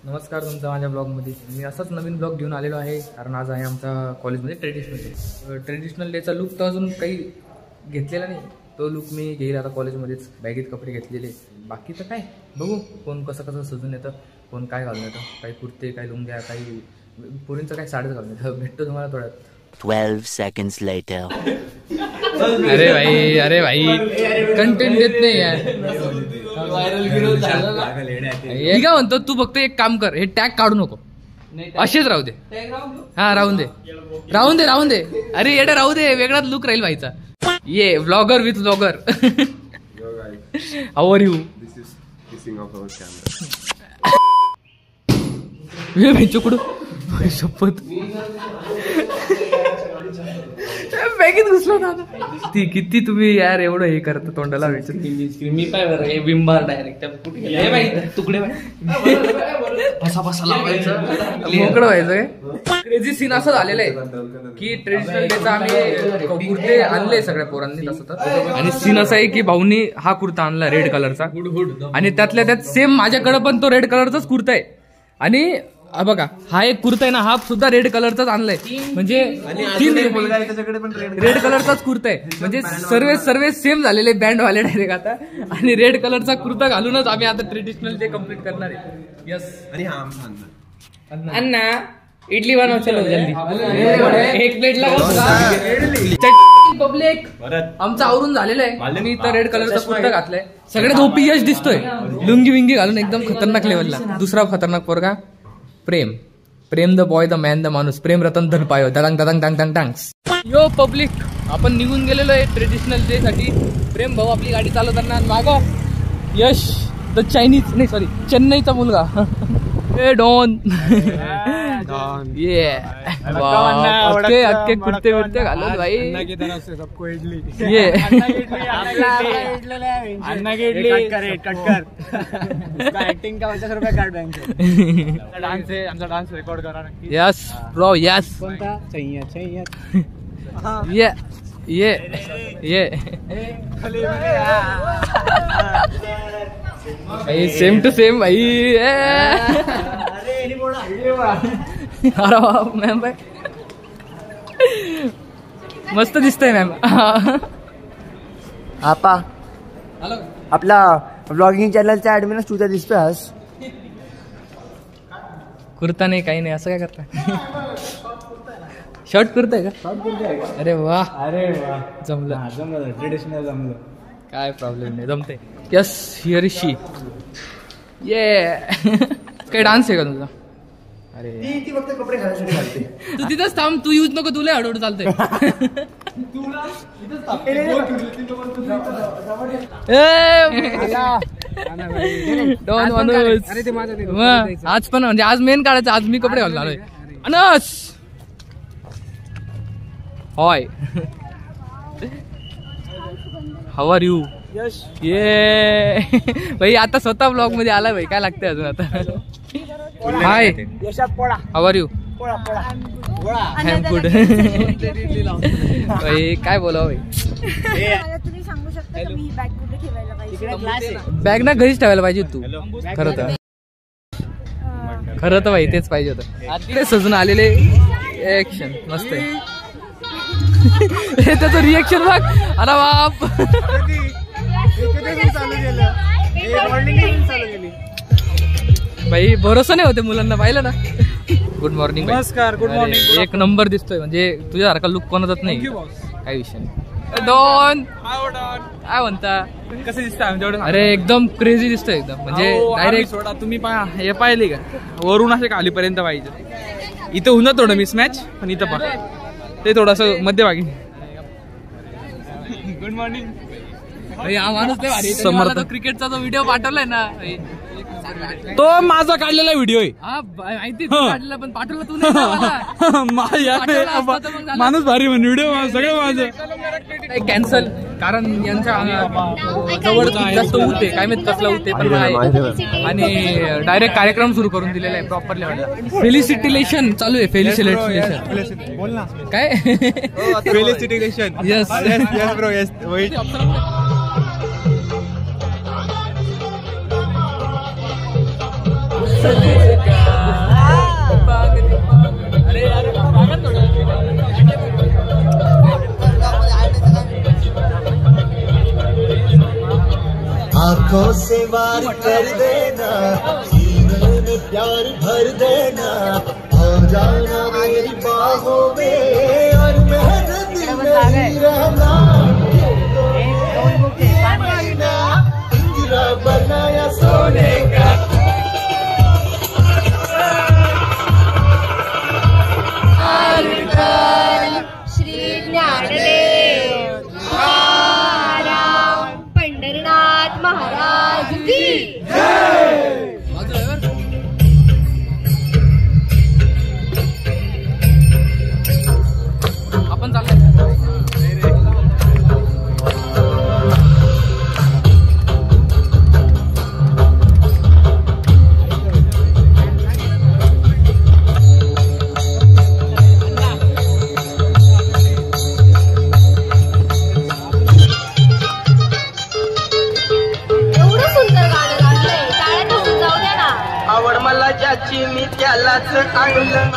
नमस्कार तुमचा माझ्या ब्लॉगमध्ये. मी असाच नवीन ब्लॉग घेऊन आलेलो आहे कारण आज आहे आमच्या कॉलेजमध्ये ट्रेडिशनल डेचा लुक तर अजून काही घेतलेला नाही. तो लुक मी घेईल आता कॉलेजमध्येच. बॅगेत कपडे घेतलेले. बाकी तर काय बघू कोण कसं सजून येतं, कोण काय घालून येतं. काही कुर्ते, काही लुंग्या, काही पोरींचं काय साडीच घालून येतं. भेटतो तुम्हाला थोड्यात. 12 seconds later. अरे भाई कंटेंट देत नाही यार. हे काय म्हणतो तू, फक्त एक काम कर, हे टॅग काढू नको, असेच राहू दे. हा राहून दे. अरे येडा राहू दे, वेगळाच लुक राहील व्हायचा. ये vlogger with vlogger. How are you? चुकडू शपथ बॅगेत घुसला दादा. ती किती तुम्ही यार एवढं हे करता तोंडाला विचार. मी पाय बरं विंबार डायरेक्ट तुकडे लावायचं, मोकळं व्हायचं. क्रेझी सीन असं झालेलं आहे की ट्रेडिशनल डेचा आम्ही कुर्ते आणले सगळ्या पोरांनी तसं तर. आणि सीन असा आहे की भाऊनी हा कुर्ता आणला रेड कलरचा, आणि त्यातल्या त्यात सेम माझ्याकडे पण तो रेड कलरचाच कुर्ता आहे. आणि बघा हा एक कुर्ता आहे ना, हा सुद्धा रेड कलरचाच आणलाय. म्हणजे रेड कलरचाच कुर्ता आहे. म्हणजे सर्व सेम झालेले बँड वाले डायरेक्ट आता. आणि रेड कलरचा कुर्ता घालूनच आम्ही आता ट्रेडिशनल डे कम्प्लीट करणार आहे. यस. आणि अण्णा इडली बनव चलो जल्दी. एक प्लेटला पब्लिक आमचं आवरून झालेलं आहे. मी तर रेड कलरचा कुर्ता घातलाय. सगळ्यात ओपी यश दिसतोय लुंगी विंगी घालून एकदम खतरनाक लेवलला. दुसरा खतरनाक पोरगा Prem the boy the man the माणूस, प्रेम रतन धन पायो दंग दंग दंग दंग दंग. यो पब्लिक आपण निघून गेलेलो आहे ट्रेडिशनल डे साठी. प्रेम भाऊ आपली गाडी चालवताना मागो यश द चायनीज नाही सॉरी चेन्नईचा मुलगा. ए डॉन ये अक्के कुर्ते विर्ते घालून भाई. ये एक्टिंग का 50 रुपये काट बैंक से. डांस है आमचा, डांस रेकॉर्ड करा. Yes bro yes. कोणता चाहिए ये भाई सेम टू सेम भाई. अरे बाप मॅम भाई मस्त दिसतंय मॅम. आपा आपला ब्लॉगिंग चॅनलचा ऍडमिन तुझा दिसतोय आज. कुर्ता नाही काही नाही, असं काय करता? शर्ट कुर्ता आहे का? अरे वा जमलं ट्रेडिशनल जमलं. काय प्रॉब्लेम नाही, जमते. यस हिअर इज शी. ये काय डान्स आहे का तुझा? अरे ती फक्त कपडे घालायसाठी घालते. तू तिथंच थांब, तू यूज नको, तुला हळूहळू चालतंय. डॉन माणूस. आज पण म्हणजे आज मेन काढायचं. आज मी कपडे घालून आलोय. Anas हॉय how are you? ये भाई आता स्वतः ब्लॉग मध्ये आलाय भाई. काय लागतंय अजून आता? Hi how are you? I am good. भाई काय बोलावं भाई. तुम्ही सांगू शकता का मी बॅग कुठे ठेवायला पाहिजे? बॅग ना घरीच ठेवायला पाहिजे तू. खरं तर भाई तेच पाहिजे होतं. तिकडे सजून आलेले ऍक्शन मस्त आहे. त्याचं रिएक्शन बघ. अरे बाप भाई भरोसा नाही होते मुलांना. पाहिलं ना. Good morning. नमस्कार. Good morning. एक नंबर दिसतोय. म्हणजे तुझ्यासारखा लुक कोणाचाच नाही. काही विषय नाही. डॉन काय म्हणता? कसं दिसतं? अरे एकदम क्रेझी दिसतोय एकदम. म्हणजे डायरेक्ट तुम्ही हे पाहिले का वरून असे खालीपर्यंत पाहिजे. इथं होतं थोडं मिसमॅच, पण इथं पहा ते थोडंसं मध्यभागी. Good morning. हा माणूस समर्थ क्रिकेटचा जो व्हिडिओ पाठवलाय ना, तो माझा काढलेला व्हिडिओ आहे. हा माहिती काढलेला, पण पाठवला तू नाही. माणूस भारी म्हण व्हिडिओ सगळं माझं कॅन्सल. कारण यांच्या जवळ जास्त होते काय माहित कसला होते पण आहे. आणि डायरेक्ट कार्यक्रम सुरू करून दिलेला आहे प्रॉपर लेवलला. फेलिसिटेशन चालू आहे. फेलिसिटेशन काय? Felicitation. Yes yes bro yes. Thank you. आंखों से वार कर देना, सीने में प्यार भर देना, आ जाना मेरी बाहों में और मेरे दिल में ही रहना। पिंजरा बनाया सोने का। श्री ज्ञानदेव महाराज पंढरीनाथ महाराज की आपण चाललोय. ज्याची मी त्यालाच आणलं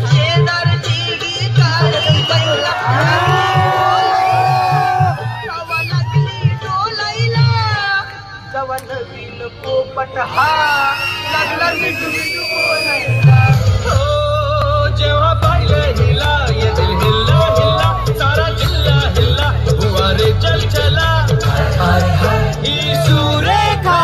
शेजारची डोलाईला जवा नवीन पोपट हा लागला मिठून बोलायला. हो जेव्हा पाहिलं हिला ये दिल हिल्ला हिल्ला सारा जिल्हा हिल्ला हुआ रे चल चला ही सुरेखा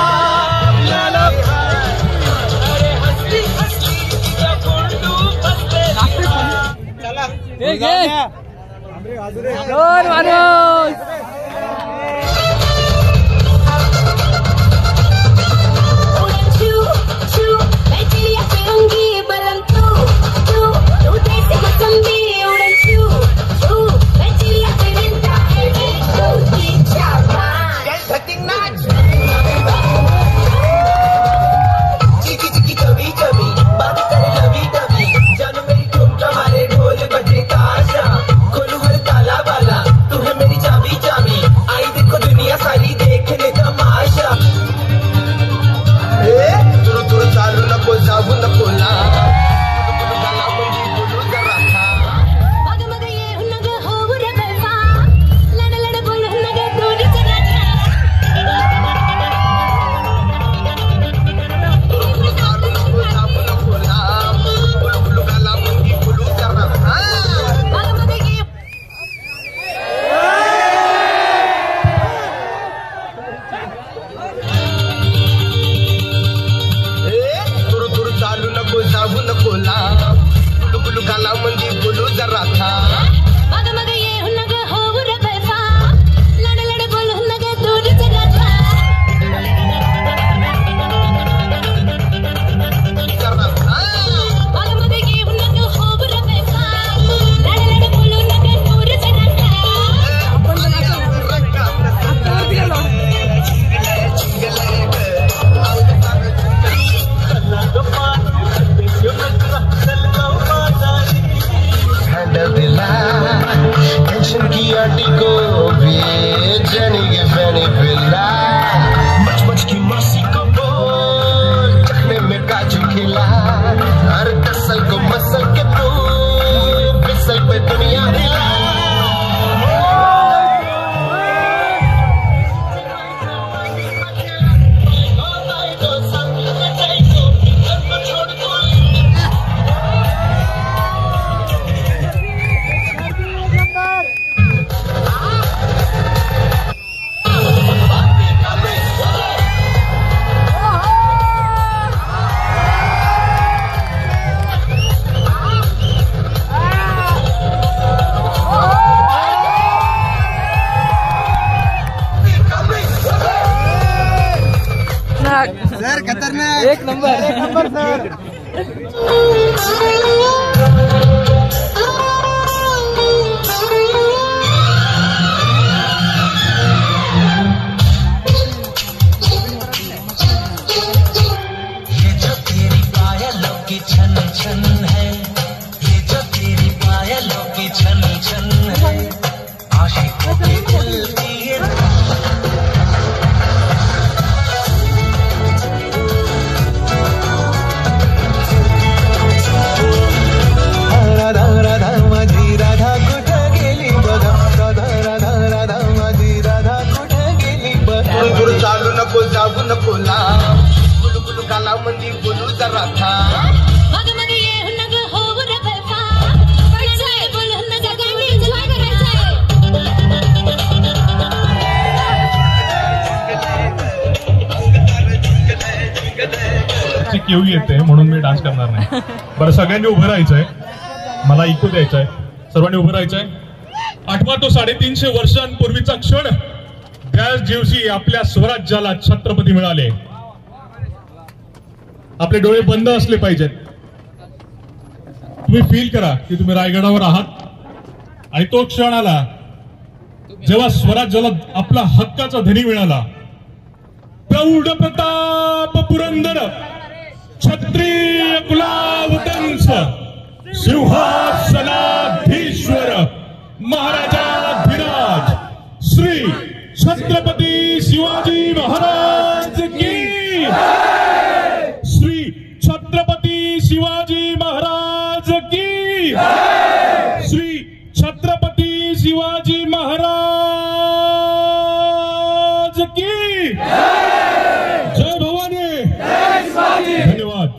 सर खतरनाक एक नंबर सर. ये जो तेरी पायलों की छन छन है, ये जो तेरी पायलों की छन छन है, आशिकों के दिल की ये जरा था येऊ येते म्हणून मी डान्स करणार नाही. बरं सगळ्यांनी उभं राहायचंय, मला इको द्यायचंय, सर्वांनी उभं राहायचंय. आठवा तो 350 वर्षांपूर्वीचा क्षण, त्याच दिवशी आपल्या स्वराज्याला छत्रपती मिळाले. आपले डोळे बंद असले पाहिजेत. तुम्ही फील करा की तुम्ही रायगडावर आहात आणि तो क्षण आला जेव्हा स्वराज्याला आपला हक्काचा धनी मिळाला. प्रौढ प्रताप पुरंदर क्षत्रिय कुलावतंस सिंहासनाधीश्वर महाराजाधिराज श्री छत्रपती शिवाजी महाराज की, श्री छत्रपती शिवाजी महाराज की, श्री छत्रपती शिवाजी महाराज की. जय भवानी. धन्यवाद.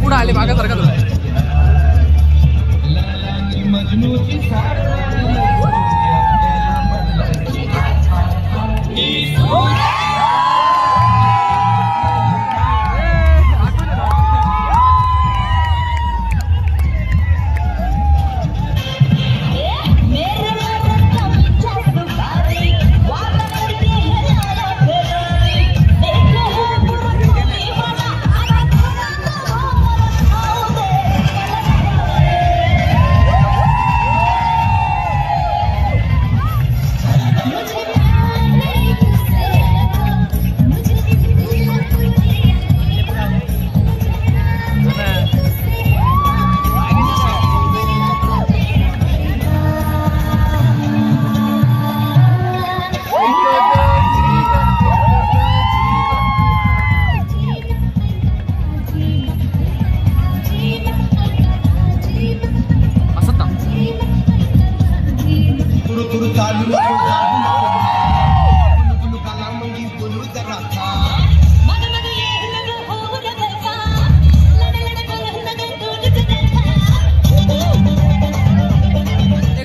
पुढे आले मागासारखा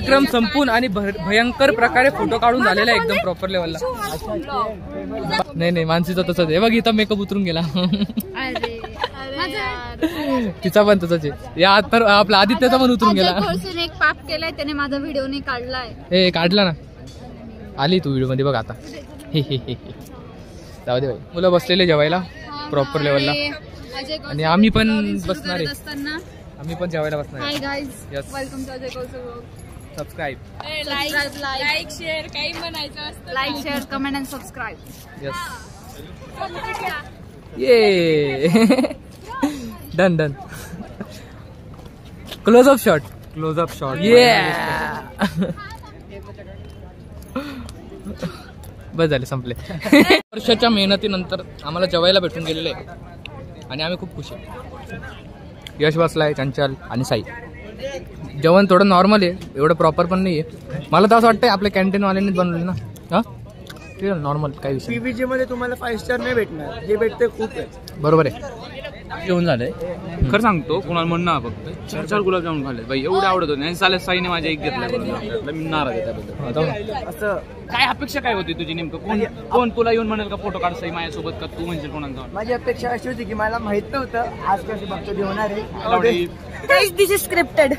कार्यक्रम संपून आणि भयंकर प्रकारे फोटो काढून झालेला आहे एकदम प्रॉपर लेवलला. नाही मानसीचा तसंच आहे बघ, इथं मेकअप उतरून गेला. तिचा पण तसंच आहे. या तर आपला आदित्यचा पण उतरून गेला. एक पाप केलाय त्याने, माझा व्हिडिओ नाही काढलाय. हे काढला ना, आली तू व्हिडिओ मध्ये बघ आता. जाऊ दे भाई, मुलं बसलेले जेवायला प्रॉपर लेवलला आणि आम्ही पण बसणार आहे. आम्ही पण जेवायला बसणार आहे. Hi guys, welcome to Ajay Kaushal vlog. Subscribe, like share, काही म्हणायचं असतं. Like share, comment and subscribe. Yes. ये done done. Close up shot. ये बस झाले, संपले. वर्षाच्या मेहनतीनंतर आम्हाला जेवायला भेटून गेलेलं आहे आणि आम्ही खूप खुश आहे. यश बसलाय, चंचल आणि साई. जेवण थोडं नॉर्मल आहे, एवढं प्रॉपर पण नाही आहे. मला तर असं वाटतंय आपल्या कॅन्टीनवाल्यांनीच बनवलं ना. हा ठीक आहे, नॉर्मल काही विषय. पीबीजी मध्ये तुम्हाला 5 स्टार नाही भेटणार, जे भेटते खूप आहे. बरोबर आहे. जेवण झालंय. खरं सांगतो, कोणाला म्हणणं फक्त 4 गुलाबजामुन खाल्ले बाई, एवढे आवडत होते. आणि चालेल, साईने माझ्या एक घेतला, मी नाराज आहे त्याबद्दल. असं काय अपेक्षा काय होती तुझी नेमकं? कोण तुला येऊन म्हणेल का फोटो काढ साई माझ्यासोबत, का तू म्हणशील कोणाला? माझी अपेक्षा अशी होती की मला माहित नव्हतं आज कसं बघतो होणार आहे. This is scripted.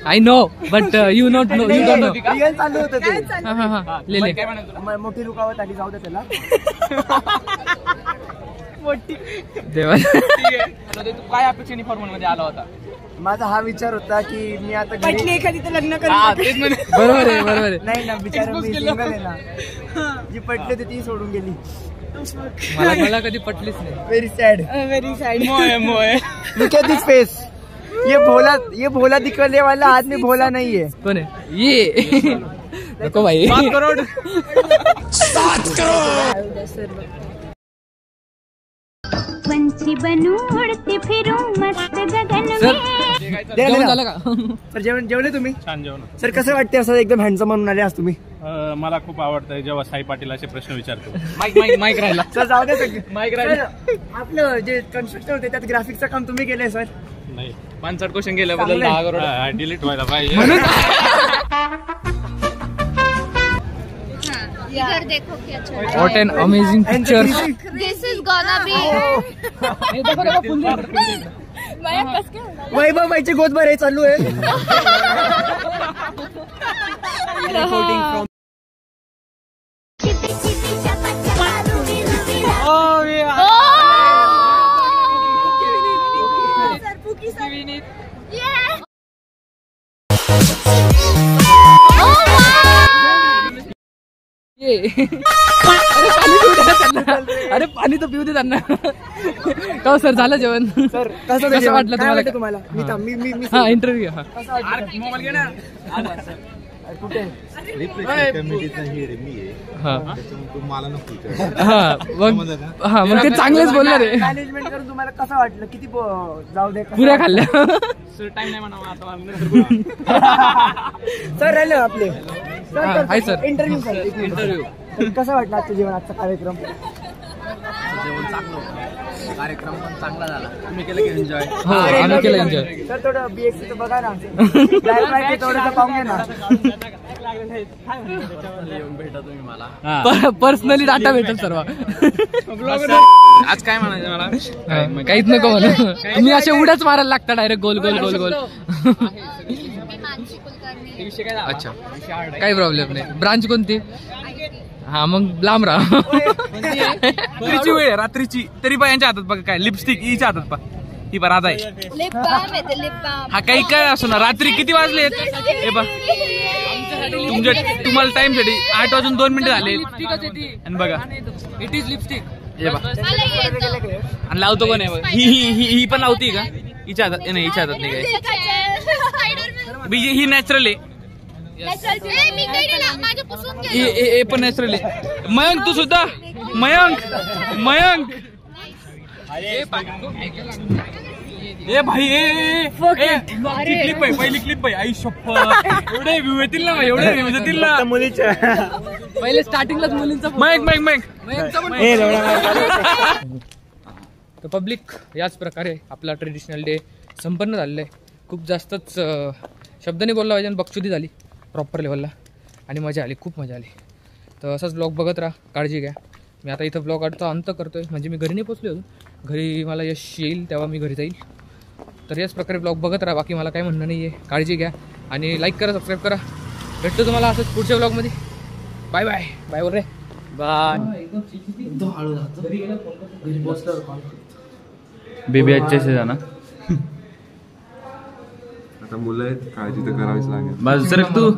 I know but you not know, you don't know. Real चालू होतं ते. हा ले ले. मोठी रुकावट आली, जाऊ दे त्याला. देवा. तू काय अपेक्षेने फॉर्मल मध्ये आला होता? माझा हा विचार होता की मी आता घरी पटली एखादी तर लग्न करू. बरोबर आहे, बरोबर आहे. नाही ना, बिचारा मी सिंगल आहे ना. जी पटली होती ती सोडून गेली. मला कधी पटलीच नाही. Very sad. Very sad. Look at this face. ये भोला दिखने वाला आदमी भोला नहीं है. कोण आहे? ये नको भाई. 7 करोड. पंछी बनू उड़ती फिरूं मस्त गगन सर में. जेवण झालं का? तर जेवले तुम्ही? छान जेवण. सर कसं वाटते असं एकदम हँडसम म्हणून आले आज तुम्ही? मला खूप आवडतंय जेव्हा साई पाटील असे प्रश्न विचारतो. माईक राहिला. सर जाऊ दे सर. माईक राहिला. आपलं जे कन्स्ट्रक्शन होते त्यात ग्राफिक्सचं काम तुम्ही केलंय सर. नाही, 5 क्वेश्चन गेल्याबद्दल 10 करोड. डिलीट व्हायला पाहिजे. इधर देखो क्या चल रहा What an amazing picture. है. This is gonna be. वैभव बाईची गोदभर हे चालू आहे. अरे पाणी तर पिऊ दे त्यांना. का सर झालं जेवण? सर कसं वाटलं तुम्हाला? तुम्हाला? मी हा इंटरव्ह्यू. हा मोबाईल घे ना. कुठे? हा मग ते चांगलेच बोलणार आहे. मॅनेजमेंट करून तुम्हाला कसं वाटलं? किती जाऊ दे. पुऱ्या खाल्ल्या. सर टाइम नाही म्हणावा आता. सर राहिले आपले. Hi sir. Interview sir. Interview कसं वाटलं आजचं जेवण, आजचा कार्यक्रम? कार्यक्रम पण चांगला झाला. तुम्ही केलं की एन्जॉय? हो आम्ही केलं एन्जॉय. सर थोडं बीएक्सी बघा ना. थोडंसं पाहून घ्या ना. भेटा तुम्ही मला. पर्सनली डाटा भेटेल सर्व. आज काय म्हणायचं मला? काहीच नको म्हणा. तुम्ही असे उड्याच मारायला लागता डायरेक्ट गोल गोल गोल गोल. अच्छा काही प्रॉब्लेम नाही. ब्रांच कोणती? हा मग लांब राहा. रात्रीची वेळ, रात्रीची तरी पण यांच्या हातात बघा काय लिपस्टिक हिच्या हातात पा. ही बरं आता आहे. लिप बाम है ते लिप बाम. हा काही काय असो ना. रात्री किती वाजले? हे बघ तुम्हाला टाइम साठी 8 वाजून 2 मिनिटं झाले. आणि बघा इट इज लिपस्टिक. हे बघ आणि लावतो कोण आहे? ही पण लावती का? हिच्या हातात नाही, हिच्या हातात नाही काय. ही नॅचरल आहे. हे पण नॅचरल आहे. मयंक तू सुद्धा. मयंक ए भाई क्लिप आहे, पहिली क्लिप आहे. आई शप्पथ एवढे व्ह्यू येतील ना, एवढे व्ह्यूज येतील ना. मुलीच्या पहिले स्टार्टिंगलाच मुलींचा मयंक तर पब्लिक याच प्रकारे आपला ट्रेडिशनल डे संपन्न झालेला आहे. खूप जास्तच शब्दाने बोलला पाहिजे आणि बक्षुदी झाली प्रॉपर लेवलला आणि मजा आली, खूप मजा आली. तर असाच ब्लॉग बघत राहा, काळजी घ्या. मी आता इथं ब्लॉग आठचा अंत करतोय, म्हणजे मी घरी नाही पोचलो अजून. घरी मला यश येईल तेव्हा मी घरी जाईल. तर याच प्रकारे ब्लॉग बघत राहा. बाकी मला काही म्हणणं नाही आहे. काळजी घ्या आणि लाईक करा, सबस्क्राईब करा. भेटतो तुम्हाला असंच पुढच्या ब्लॉगमध्ये. Bye bye. बाय बोल रे. बाय. बेबी अच्छे से जाना. आता मुलं आहेत, काळजी तर करावीच लागेल. बस सर तू